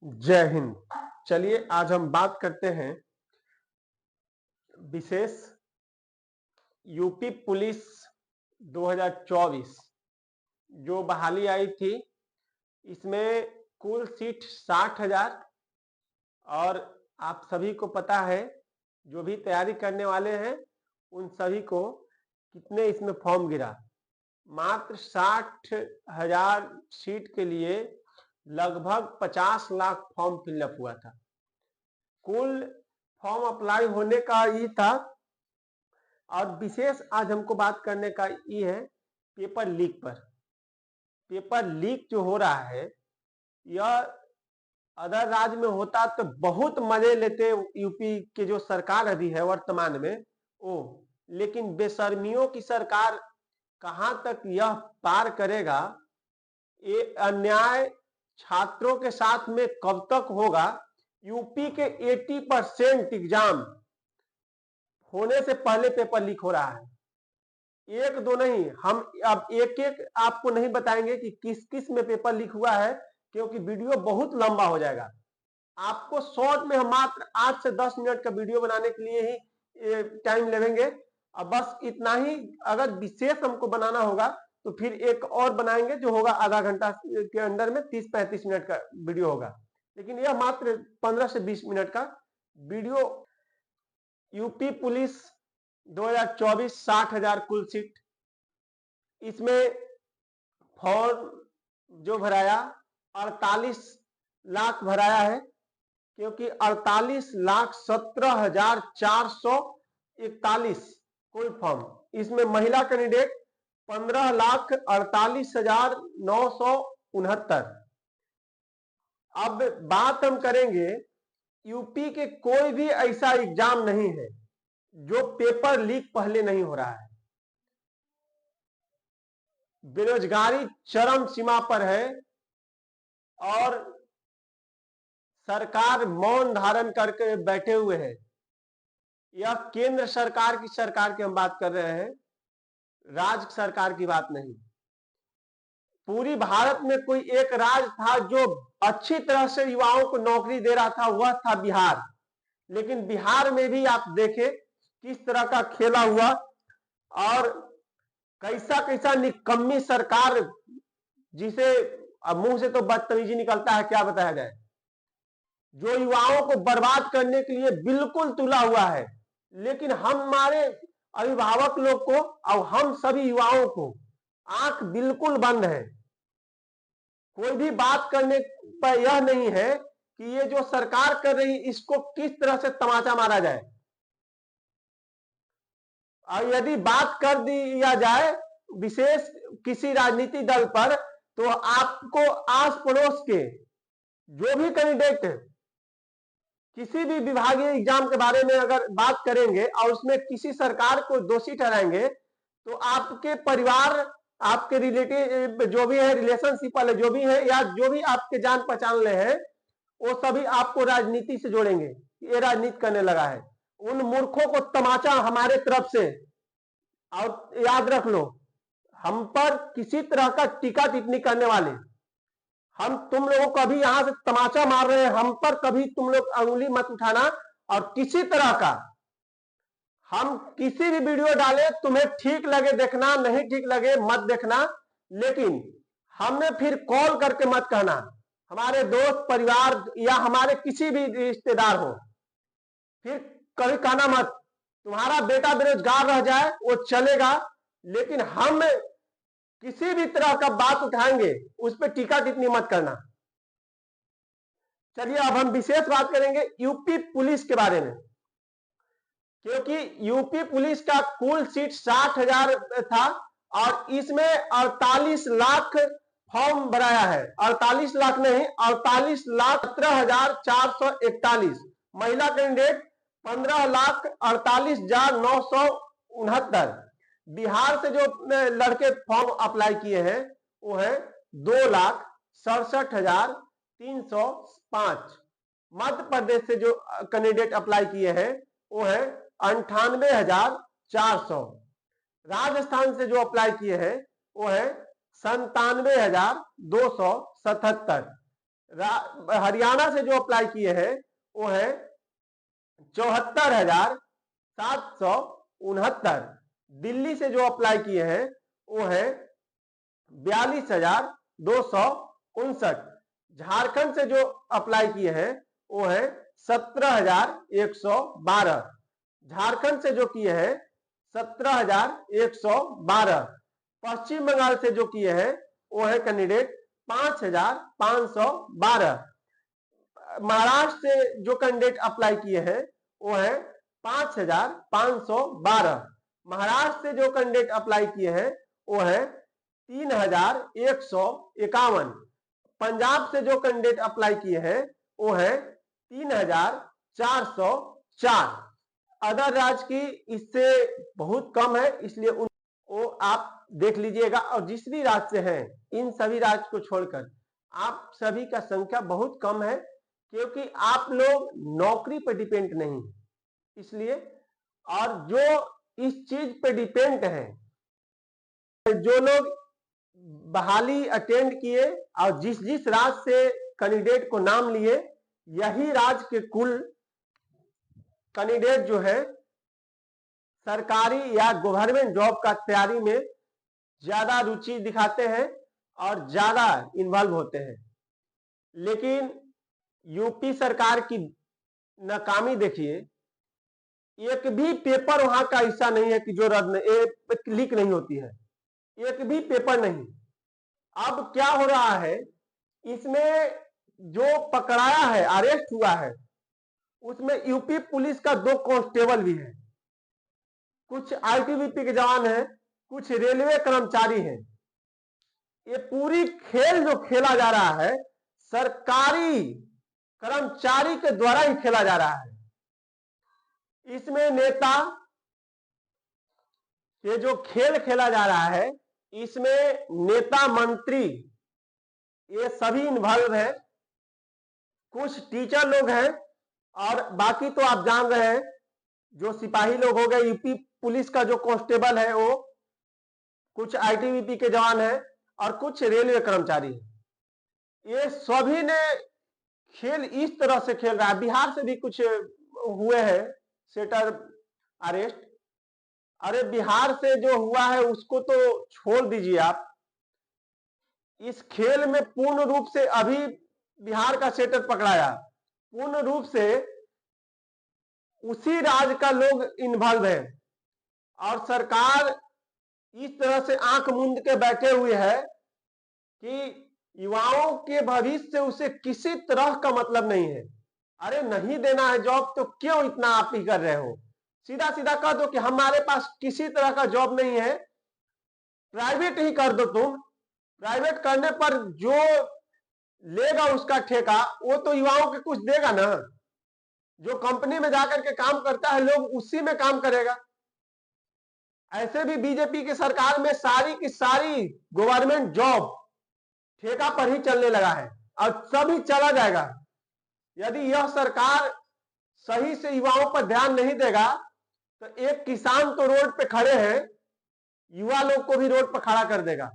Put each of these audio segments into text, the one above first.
जय हिंद। चलिए आज हम बात करते हैं विशेष यूपी पुलिस 2024 जो बहाली आई थी। इसमें कुल सीट 60,000 और आप सभी को पता है जो भी तैयारी करने वाले हैं उन सभी को कितने इसमें फॉर्म गिरा। मात्र 60,000 सीट के लिए लगभग 50 लाख फॉर्म फिलअप हुआ था। कुल फॉर्म अप्लाई होने का ये था। और विशेष आज हमको बात करने का ये है पेपर लीक पर। पेपर लीक जो हो रहा है यह अदर राज्य में होता तो बहुत मजे लेते यूपी के जो सरकार अभी है वर्तमान में वो, लेकिन बेशर्मियों की सरकार कहां तक यह पार करेगा, ये अन्याय छात्रों के साथ में कब तक होगा। यूपी के 80% एग्जाम होने से पहले पेपर लीक हो रहा है। एक दो नहीं, हम अब एक एक आपको नहीं बताएंगे कि किस किस में पेपर लीक हुआ है, क्योंकि वीडियो बहुत लंबा हो जाएगा। आपको शॉर्ट में हम मात्र 8 से 10 मिनट का वीडियो बनाने के लिए ही टाइम लेंगे। अब बस इतना ही। अगर विशेष हमको बनाना होगा तो फिर एक और बनाएंगे जो होगा आधा घंटा के अंदर में 30-35 मिनट का वीडियो होगा, लेकिन यह मात्र 15 से 20 मिनट का वीडियो। यूपी पुलिस 2024 60,000 कुल सीट। इसमें फॉर्म जो भराया 48 लाख भराया है, क्योंकि 48,17,441 कुल फॉर्म। इसमें महिला कैंडिडेट 15,48,969। अब बात हम करेंगे, यूपी के कोई भी ऐसा एग्जाम नहीं है जो पेपर लीक पहले नहीं हो रहा है। बेरोजगारी चरम सीमा पर है और सरकार मौन धारण करके बैठे हुए हैं। यह केंद्र सरकार की हम बात कर रहे हैं, राज्य सरकार की बात नहीं। पूरी भारत में कोई एक राज्य था जो अच्छी तरह से युवाओं को नौकरी दे रहा था, वह था बिहार। लेकिन बिहार में भी आप देखें किस तरह का खेला हुआ और कैसा कैसा निकम्मी सरकार, जिसे अब मुंह से तो बदतमीजी निकलता है, क्या बताया जाए, जो युवाओं को बर्बाद करने के लिए बिल्कुल तुला हुआ है। लेकिन हमारे अभिभावक लोग को और हम सभी युवाओं को आंख बिल्कुल बंद है। कोई भी बात करने पर यह नहीं है कि ये जो सरकार कर रही इसको किस तरह से तमाचा मारा जाए। और यदि बात कर दिया जाए विशेष किसी राजनीतिक दल पर, तो आपको आस पड़ोस के जो भी कैंडिडेट है किसी भी विभागीय एग्जाम के बारे में अगर बात करेंगे और उसमें किसी सरकार को दोषी ठहराएंगे, तो आपके परिवार, आपके रिलेटिव जो भी है, रिलेशनशिप वाले जो भी है, या जो भी आपके जान पहचान ले हैं, वो सभी आपको राजनीति से जोड़ेंगे। ये राजनीति करने लगा है। उन मूर्खों को तमाचा हमारे तरफ से। और याद रख लो, हम पर किसी तरह का टीका टिप्पणी करने वाले, हम तुम लोगों को अभी यहां से तमाचा मार रहे हैं, हम पर कभी तुम लोग अंगुली मत उठाना। और किसी तरह का हम किसी भी वीडियो डाले, तुम्हें ठीक लगे देखना, नहीं ठीक लगे मत देखना, लेकिन हमें फिर कॉल करके मत कहना। हमारे दोस्त परिवार या हमारे किसी भी रिश्तेदार हो, फिर कभी कहना मत। तुम्हारा बेटा बेरोजगार रह जाए वो चलेगा, लेकिन हम किसी भी तरह का बात उठाएंगे उस पर टीका टिप्पणी मत करना। चलिए अब हम विशेष बात करेंगे यूपी पुलिस के बारे में, क्योंकि यूपी पुलिस का कुल सीट 60,000 था और इसमें 48 लाख फॉर्म भराया है। 48 लाख नहीं, 48,17,441। महिला कैंडिडेट 15,48,969। बिहार से जो लड़के फॉर्म अप्लाई किए हैं वो है 2,67,305। मध्य प्रदेश से जो कैंडिडेट अप्लाई किए हैं वो है 98,400। राजस्थान से जो अप्लाई किए हैं वो है 97,277। हरियाणा से जो अप्लाई किए हैं वो है 74,769। दिल्ली से जो अप्लाई किए हैं वो है 42,259। झारखंड से जो अप्लाई किए हैं वो है 17,112। झारखंड से जो किए हैं 17,112। पश्चिम बंगाल से जो किए हैं वो है कैंडिडेट 5,512। महाराष्ट्र से जो कैंडिडेट अप्लाई किए हैं वो है 5,512। महाराष्ट्र से जो कैंडिडेट अप्लाई किए हैं वो है 3,151। पंजाब से जो कैंडिडेट अप्लाई किए हैं वो है 3,404। अदर राज्य की इससे बहुत कम है, इसलिए वो आप देख लीजिएगा। और जिस भी राज्य से हैं इन सभी राज्य को छोड़कर आप सभी का संख्या बहुत कम है, क्योंकि आप लोग नौकरी पर डिपेंड नहीं, इसलिए। और जो इस चीज पे डिपेंड है, जो लोग बहाली अटेंड किए और जिस जिस राज्य से कैंडिडेट को नाम लिए, यही राज्य के कुल कैंडिडेट जो है सरकारी या गवर्नमेंट जॉब का तैयारी में ज्यादा रुचि दिखाते हैं और ज्यादा इन्वॉल्व होते हैं। लेकिन यूपी सरकार की नाकामी देखिए, एक भी पेपर वहां का ऐसा नहीं है कि जो लीक नहीं होती है, एक भी पेपर नहीं। अब क्या हो रहा है, इसमें जो पकड़ाया है, अरेस्ट हुआ है, उसमें यूपी पुलिस का 2 कांस्टेबल भी है, कुछ आईटीबीपी के जवान हैं, कुछ रेलवे कर्मचारी हैं। ये पूरी खेल जो खेला जा रहा है सरकारी कर्मचारी के द्वारा ही खेला जा रहा है। इसमें नेता ये जो खेल खेला जा रहा है, इसमें नेता मंत्री ये सभी इन्वॉल्व है। कुछ टीचर लोग हैं और बाकी तो आप जान रहे हैं, जो सिपाही लोग हो गए, यूपी पुलिस का जो कांस्टेबल है वो, कुछ आईटीबीपी के जवान हैं और कुछ रेलवे कर्मचारी हैं। ये सभी ने खेल इस तरह से खेल रहा है। बिहार से भी कुछ हुए हैं सेटर अरेस्ट। अरे बिहार से जो हुआ है उसको तो छोड़ दीजिए आप, इस खेल में पूर्ण रूप से अभी बिहार का सेटर पकड़ाया, पूर्ण रूप से उसी राज्य का लोग इन्वॉल्व है। और सरकार इस तरह से आंख मूंद के बैठे हुए है कि युवाओं के भविष्य से उसे किसी तरह का मतलब नहीं है। अरे नहीं देना है जॉब तो क्यों इतना आप ही कर रहे हो? सीधा सीधा कह दो कि हमारे पास किसी तरह का जॉब नहीं है, प्राइवेट ही कर दो तुम। प्राइवेट करने पर जो लेगा उसका ठेका वो तो युवाओं के कुछ देगा ना। जो कंपनी में जाकर के काम करता है लोग उसी में काम करेगा। ऐसे भी बीजेपी की सरकार में सारी की सारी गवर्नमेंट जॉब ठेका पर ही चलने लगा है और सभी चला जाएगा। यदि यह सरकार सही से युवाओं पर ध्यान नहीं देगा तो एक किसान तो रोड पे खड़े हैं, युवा लोग को भी रोड पर खड़ा कर देगा।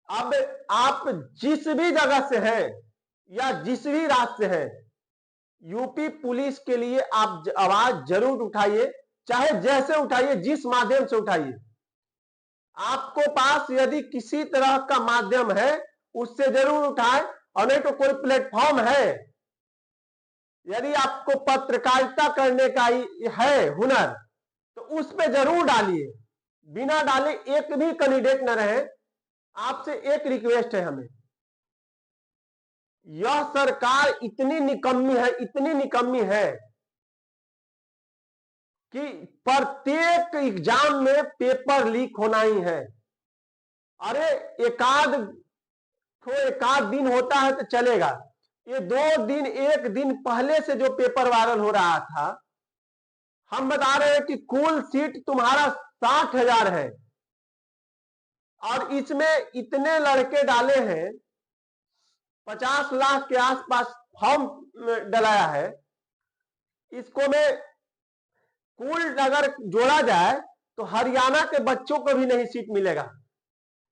अब आप जिस भी जगह से हैं या जिस भी राज्य से हैं, यूपी पुलिस के लिए आप आवाज जरूर उठाइए, चाहे जैसे उठाइए, जिस माध्यम से उठाइए। आपको पास यदि किसी तरह का माध्यम है उससे जरूर उठाए, और नहीं तो कोई प्लेटफॉर्म है, यदि आपको पत्रकारिता करने का है हुनर तो उस पे जरूर डालिए। बिना डाले एक भी कैंडिडेट न रहे। आपसे एक रिक्वेस्ट है हमें, यह सरकार इतनी निकम्मी है, इतनी निकम्मी है कि प्रत्येक एग्जाम में पेपर लीक होना ही है। अरे एकाध दिन होता है तो चलेगा, ये 2 दिन 1 दिन पहले से जो पेपर वायरल हो रहा था, हम बता रहे हैं कि कुल सीट तुम्हारा 60,000 है और इसमें इतने लड़के डाले हैं, 50 लाख के आसपास फॉर्म डलाया है। इसको में कुल अगर जोड़ा जाए तो हरियाणा के बच्चों को भी नहीं सीट मिलेगा।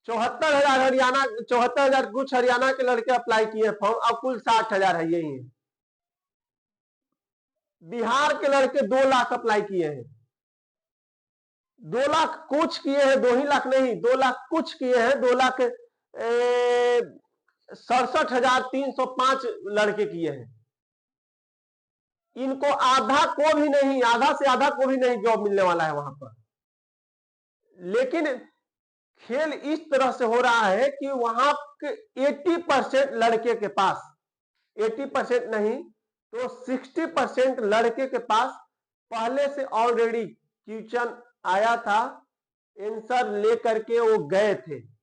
74,000 हरियाणा, 74,000 कुछ हरियाणा के लड़के अप्लाई किए फॉर्म, अब कुल 60,000 है, यही है। बिहार के लड़के 2 लाख अप्लाई किए हैं, 2 लाख कुछ किए हैं, 2 ही लाख नहीं, 2 लाख कुछ किए हैं, 2,67,305 लड़के किए हैं। इनको आधा को भी नहीं, आधा से आधा को भी नहीं जॉब मिलने वाला है वहां पर। लेकिन खेल इस तरह से हो रहा है कि वहां के 80% लड़के के पास, 80% नहीं तो 60% लड़के के पास पहले से ऑलरेडी क्वेश्चन आया था, आंसर लेकर के वो गए थे।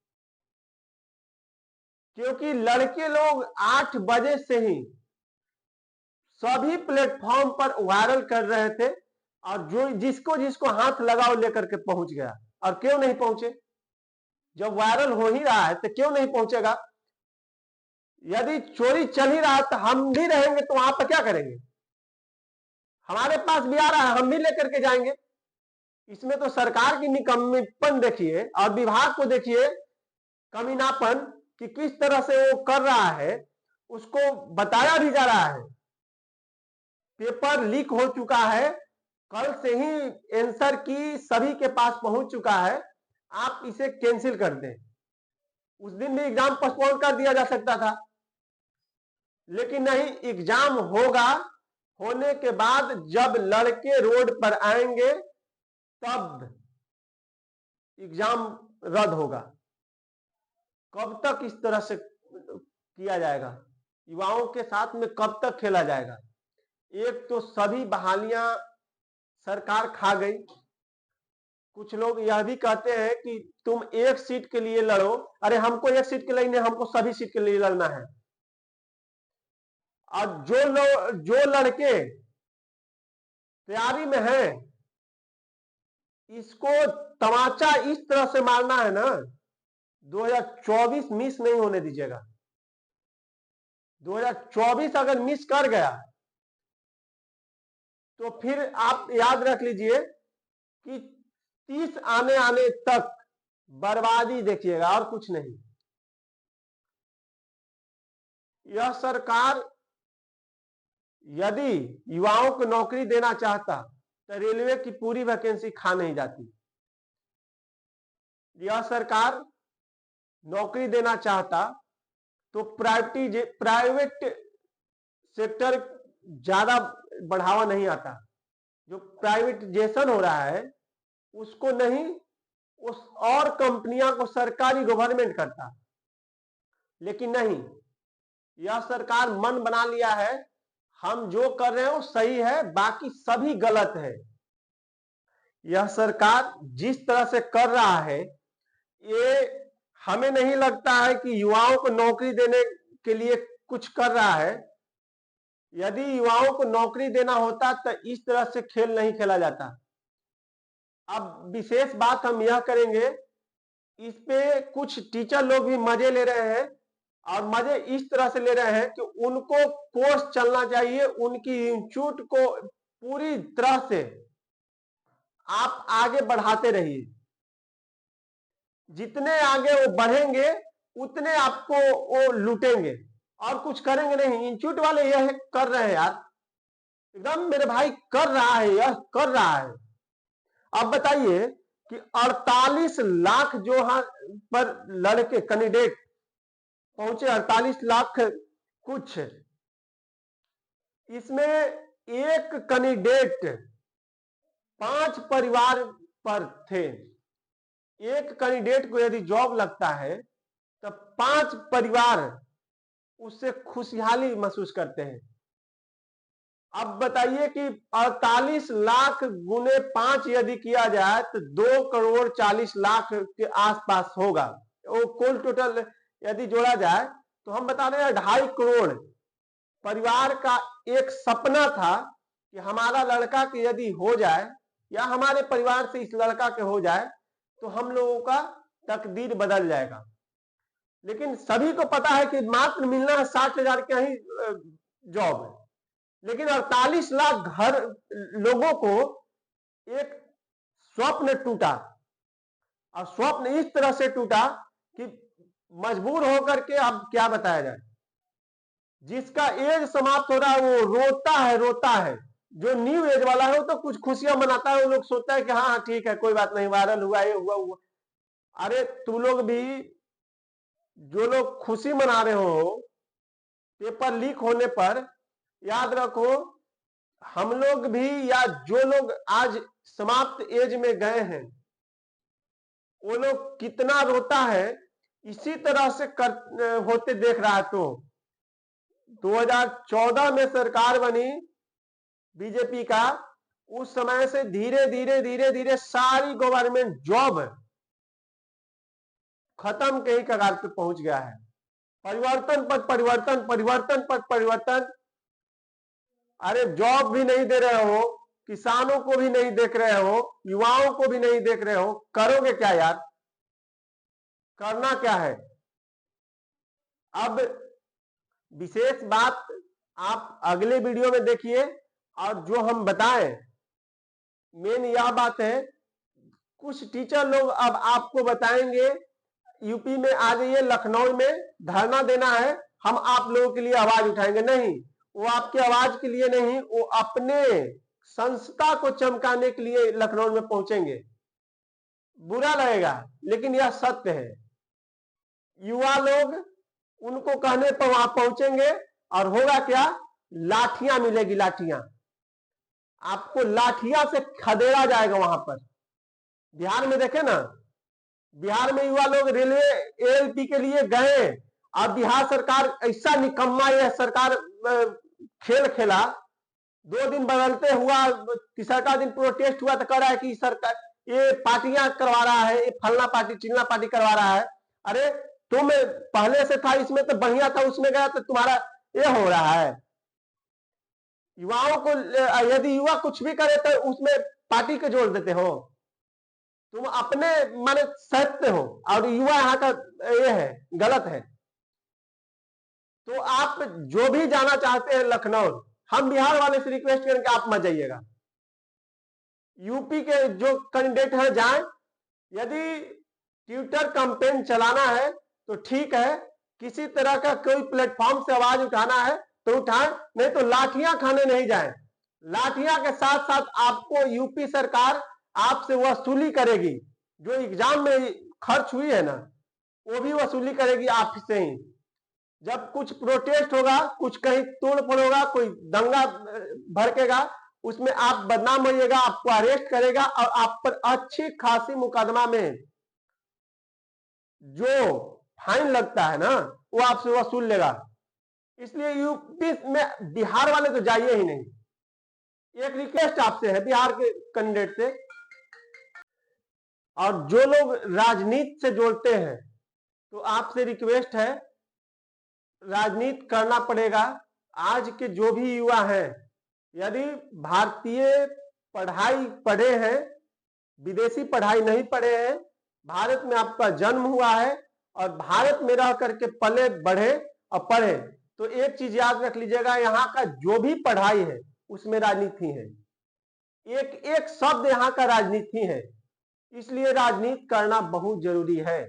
क्योंकि लड़के लोग 8 बजे से ही सभी प्लेटफॉर्म पर वायरल कर रहे थे, और जो जिसको जिसको हाथ लगाओ लेकर के पहुंच गया। और क्यों नहीं पहुंचे? जब वायरल हो ही रहा है तो क्यों नहीं पहुंचेगा? यदि चोरी चल ही रहा है तो हम भी रहेंगे तो वहां पर क्या करेंगे? हमारे पास भी आ रहा है, हम भी लेकर के जाएंगे। इसमें तो सरकार की निकम्मीपन देखिए, और विभाग को देखिए कमीनापन, कि किस तरह से वो कर रहा है। उसको बताया भी जा रहा है, पेपर लीक हो चुका है, कल से ही आंसर की सभी के पास पहुंच चुका है, आप इसे कैंसिल कर दें। उस दिन भी एग्जाम पोस्टपोन कर दिया जा सकता था, लेकिन नहीं, एग्जाम होगा, होने के बाद जब लड़के रोड पर आएंगे तब एग्जाम रद्द होगा। कब तक इस तरह से किया जाएगा? युवाओं के साथ में कब तक खेला जाएगा? एक तो सभी बहालियां सरकार खा गई। कुछ लोग यह भी कहते हैं कि तुम एक सीट के लिए लड़ो। अरे हमको एक सीट के लिए नहीं, हमको सभी सीट के लिए लड़ना है। और जो लड़के तैयारी में हैं, इसको तमाचा इस तरह से मारना है ना, 2024 मिस नहीं होने दीजिएगा। 2024 अगर मिस कर गया तो फिर आप याद रख लीजिए कि 30 आने तक बर्बादी देखिएगा, और कुछ नहीं। यह सरकार यदि युवाओं को नौकरी देना चाहता तो रेलवे की पूरी वैकेंसी खा नहीं जाती। यह सरकार नौकरी देना चाहता तो प्राइवेट सेक्टर ज्यादा बढ़ावा नहीं आता। जो प्राइवेटाइजेशन हो रहा है उसको नहीं, उस और कंपनियां को सरकारी गवर्नमेंट करता। लेकिन नहीं, यह सरकार मन बना लिया है हम जो कर रहे हैं वो सही है, बाकी सभी गलत है। यह सरकार जिस तरह से कर रहा है, ये हमें नहीं लगता है कि युवाओं को नौकरी देने के लिए कुछ कर रहा है। यदि युवाओं को नौकरी देना होता तो इस तरह से खेल नहीं खेला जाता। अब विशेष बात हम यह करेंगे, इस पे कुछ टीचर लोग भी मजे ले रहे हैं, और मजे इस तरह से ले रहे हैं कि उनको कोर्स चलना चाहिए, उनकी इंस्टीट्यूट को पूरी तरह से आप आगे बढ़ाते रहिए। जितने आगे वो बढ़ेंगे उतने आपको वो लूटेंगे, और कुछ करेंगे नहीं। इंस्टीट्यूट वाले यह कर रहे हैं यार, एकदम मेरे भाई कर रहा है, यह कर रहा है। अब बताइए कि 48 लाख जो यहाँ पर लड़के कैंडिडेट पहुंचे, 48 लाख कुछ, इसमें एक कैंडिडेट 5 परिवार पर थे। एक कैंडिडेट को यदि जॉब लगता है तो 5 परिवार उससे खुशहाली महसूस करते हैं। अब बताइए कि 48 लाख गुने 5 यदि किया जाए तो 2,40,00,000 के आसपास होगा। वो कुल टोटल यदि जोड़ा जाए तो हम बता रहे हैं 2.5 करोड़ परिवार का एक सपना था कि हमारा लड़का के यदि हो जाए, या हमारे परिवार से इस लड़का के हो जाए, तो हम लोगों का तकदीर बदल जाएगा। लेकिन सभी को पता है कि मात्र मिलना है 60,000 का ही जॉब है। लेकिन 48 लाख घर लोगों को एक स्वप्न टूटा, और स्वप्न इस तरह से टूटा कि मजबूर होकर के अब क्या बताया जाए। जिसका एज समाप्त हो रहा है वो रोता है। जो न्यू एज वाला है वो तो कुछ खुशियां मनाता है, वो लोग सोचता है कि हाँ ठीक है कोई बात नहीं, वायरल हुआ ये हुआ। अरे तुम लोग भी जो लोग खुशी मना रहे हो पेपर लीक होने पर, याद रखो हम लोग भी या जो लोग आज समाप्त एज में गए हैं वो लोग कितना रोता है, इसी तरह से होते देख रहा है। तो 2014 में सरकार बनी बीजेपी का, उस समय से धीरे धीरे सारी गवर्नमेंट जॉब खत्म के ही कगार पे पहुंच गया है। परिवर्तन पर परिवर्तन, परिवर्तन पर परिवर्तन। अरे जॉब भी नहीं दे रहे हो, किसानों को भी नहीं देख रहे हो, युवाओं को भी नहीं देख रहे हो, करोगे क्या यार? करना क्या है? अब विशेष बात आप अगले वीडियो में देखिए, और जो हम बताएं मेन यह बात है, कुछ टीचर लोग अब आपको बताएंगे यूपी में आ जाइए, लखनऊ में धरना देना है, हम आप लोगों के लिए आवाज उठाएंगे। नहीं, वो आपकी आवाज के लिए नहीं, वो अपने संस्था को चमकाने के लिए लखनऊ में पहुंचेंगे। बुरा लगेगा लेकिन यह सत्य है। युवा लोग उनको कहने पर वहां पहुंचेंगे और होगा क्या? लाठियां मिलेगी, लाठियां। आपको लाठियां से खदेड़ा जाएगा वहां पर। बिहार में देखे ना, बिहार में युवा लोग रेलवे एएलपी के लिए गए और बिहार सरकार ऐसा निकम्मा, यह सरकार खेल खेला। 2 दिन बदलते हुआ, तीसरा दिन प्रोटेस्ट हुआ तो कह रहा है कि सरकार ये पार्टियां करवा रहा है, ये फलना पार्टी चिल्ला पार्टी करवा रहा है। अरे तुम पहले से था इसमें तो बढ़िया था, उसमें गया तो तुम्हारा ये हो रहा है। युवाओं को यदि युवा कुछ भी करे तो उसमें पार्टी के जोड़ देते हो। तुम अपने माने सत्य हो और युवा यहाँ का ये है, गलत है। तो आप जो भी जाना चाहते हैं लखनऊ, हम बिहार वाले से रिक्वेस्ट करेंगे आप मत जाइएगा। यूपी के जो कैंडिडेट हैं जाएं। यदि ट्विटर कैंपेन चलाना है तो ठीक है, किसी तरह का कोई प्लेटफॉर्म से आवाज उठाना है तो उठाएं, नहीं तो लाठियां खाने नहीं जाएं। लाठियां के साथ साथ आपको यूपी सरकार आपसे वसूली करेगी। जो एग्जाम में खर्च हुई है ना, वो भी वसूली करेगी आपसे ही। जब कुछ प्रोटेस्ट होगा, कुछ कहीं तोड़फोड़ होगा, कोई दंगा भड़केगा, उसमें आप बदनाम होइएगा, आपको अरेस्ट करेगा और आप पर अच्छी खासी मुकदमा में जो फाइन लगता है ना वो आपसे वसूल लेगा। इसलिए यूपी में बिहार वाले तो जाइए ही नहीं। एक रिक्वेस्ट आपसे है बिहार के कैंडिडेट से, और जो लोग राजनीति से जोड़ते हैं तो आपसे रिक्वेस्ट है, राजनीति करना पड़ेगा। आज के जो भी युवा हैं, यदि भारतीय पढ़ाई पढ़े हैं, विदेशी पढ़ाई नहीं पढ़े हैं, भारत में आपका जन्म हुआ है और भारत में रह करके पले बढ़े और पढ़े, तो एक चीज याद रख लीजिएगा, यहाँ का जो भी पढ़ाई है उसमें राजनीति है। एक एक शब्द यहाँ का राजनीति है। इसलिए राजनीति करना बहुत जरूरी है।